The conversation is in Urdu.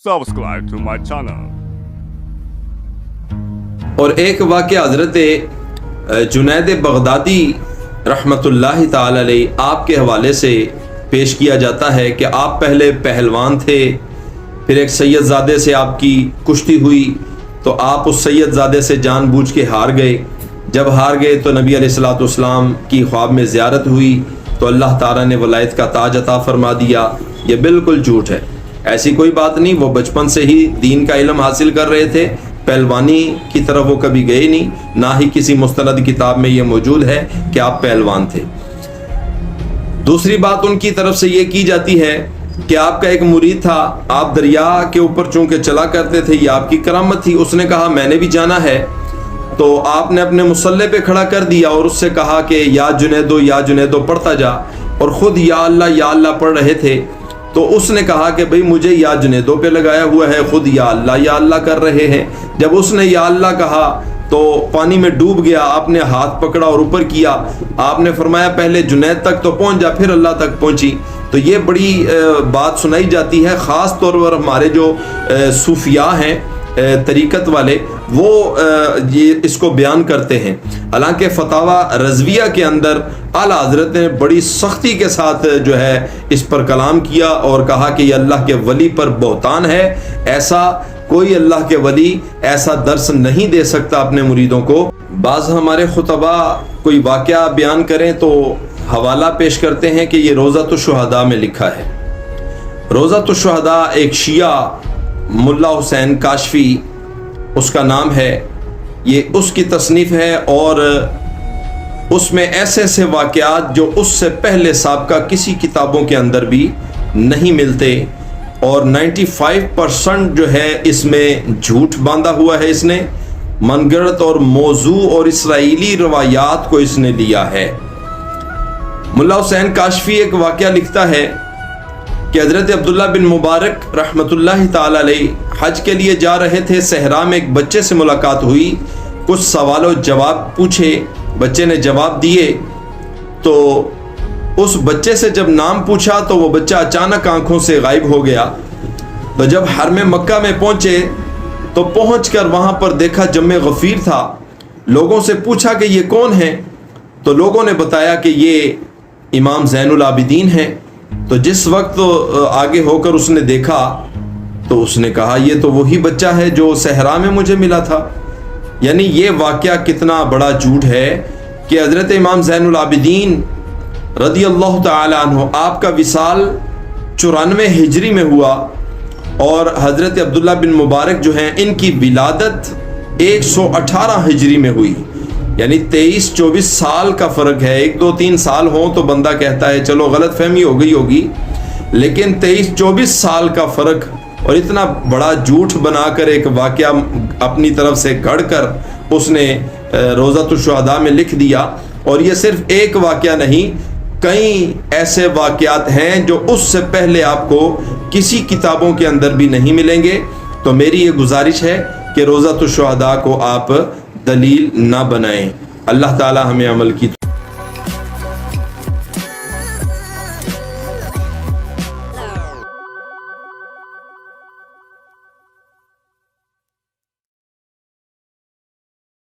subscribe to my channel. اور ایک واقعہ حضرت جنید بغدادی رحمتاللہ تعالی علیہ آپ کے حوالے سے پیش کیا جاتا ہے کہ آپ پہلے پہلوان تھے، پھر ایک سید زادے سے آپ کی کشتی ہوئی تو آپ اس سید زادے سے جان بوجھ کے ہار گئے۔ جب ہار گئے تو نبی علیہ الصلوۃ والسلام کی خواب میں زیارت ہوئی تو اللہ تعالیٰ نے ولایت کا تاج عطا فرما دیا۔ یہ بالکل جھوٹ ہے، ایسی کوئی بات نہیں۔ وہ بچپن سے ہی دین کا علم حاصل کر رہے تھے، پہلوانی کی طرف وہ کبھی گئے نہیں، نہ ہی کسی مستند کتاب میں یہ موجود ہے کہ آپ پہلوان تھے۔ دوسری بات ان کی طرف سے یہ کی جاتی ہے کہ آپ کا ایک مرید تھا، آپ دریا کے اوپر چونکہ چلا کرتے تھے، یہ آپ کی کرامت تھی۔ اس نے کہا میں نے بھی جانا ہے، تو آپ نے اپنے مصلے پہ کھڑا کر دیا اور اس سے کہا کہ یا جنیدو پڑھتا جا، اور خود یا اللہ پڑھ رہے تھے۔ تو اس نے کہا کہ بھئی مجھے یا جنیدو پہ لگایا ہوا ہے، خود یا اللہ کر رہے ہیں۔ جب اس نے یا اللہ کہا تو پانی میں ڈوب گیا، آپ نے ہاتھ پکڑا اور اوپر کیا، آپ نے فرمایا پہلے جنید تک تو پہنچ جا، پھر اللہ تک پہنچی۔ تو یہ بڑی بات سنائی جاتی ہے، خاص طور پر ہمارے جو صوفیاء ہیں، طریقت والے، وہ یہ اس کو بیان کرتے ہیں۔ حالانکہ فتاوی رضویہ کے اندر اعلیٰ حضرت نے بڑی سختی کے ساتھ جو ہے اس پر کلام کیا اور کہا کہ یہ اللہ کے ولی پر بہتان ہے، ایسا کوئی اللہ کے ولی ایسا درس نہیں دے سکتا اپنے مریدوں کو۔ بعض ہمارے خطبہ کوئی واقعہ بیان کریں تو حوالہ پیش کرتے ہیں کہ یہ روضۃ الشہداء میں لکھا ہے۔ روضۃ الشہداء ایک شیعہ ملا حسین کاشفی اس کا نام ہے، یہ اس کی تصنیف ہے، اور اس میں ایسے ایسے واقعات جو اس سے پہلے سابقہ کسی کتابوں کے اندر بھی نہیں ملتے، اور 95% جو ہے اس میں جھوٹ باندھا ہوا ہے، اس نے من گھڑت اور موضوع اور اسرائیلی روایات کو اس نے لیا ہے۔ ملا حسین کاشفی ایک واقعہ لکھتا ہے کہ حضرت عبداللہ بن مبارک رحمۃ اللہ تعالی علیہ حج کے لیے جا رہے تھے، صحرا میں ایک بچے سے ملاقات ہوئی، کچھ سوال و جواب پوچھے، بچے نے جواب دیے، تو اس بچے سے جب نام پوچھا تو وہ بچہ اچانک آنکھوں سے غائب ہو گیا۔ تو جب حرم مکہ میں پہنچے تو پہنچ کر وہاں پر دیکھا جمع غفیر تھا، لوگوں سے پوچھا کہ یہ کون ہیں، تو لوگوں نے بتایا کہ یہ امام زین العابدین ہیں۔ تو جس وقت آگے ہو کر اس نے دیکھا تو اس نے کہا یہ تو وہی بچہ ہے جو صحرا میں مجھے ملا تھا۔ یعنی یہ واقعہ کتنا بڑا جھوٹ ہے کہ حضرت امام زین العابدین رضی اللہ تعالی عنہ آپ کا وصال 94 ہجری میں ہوا، اور حضرت عبداللہ بن مبارک جو ہیں ان کی ولادت 118 ہجری میں ہوئی، یعنی 23-24 سال کا فرق ہے۔ 1-2-3 سال ہوں تو بندہ کہتا ہے چلو غلط فہمی ہو گئی ہوگی، لیکن 23-24 سال کا فرق، اور اتنا بڑا جھوٹ بنا کر ایک واقعہ اپنی طرف سے گھڑ کر اس نے روضۃ الشہداء میں لکھ دیا۔ اور یہ صرف ایک واقعہ نہیں، کئی ایسے واقعات ہیں جو اس سے پہلے آپ کو کسی کتابوں کے اندر بھی نہیں ملیں گے۔ تو میری یہ گزارش ہے کہ روضۃ الشہداء کو آپ دلیل نہ بنائیں۔ اللہ تعالی ہمیں عمل کی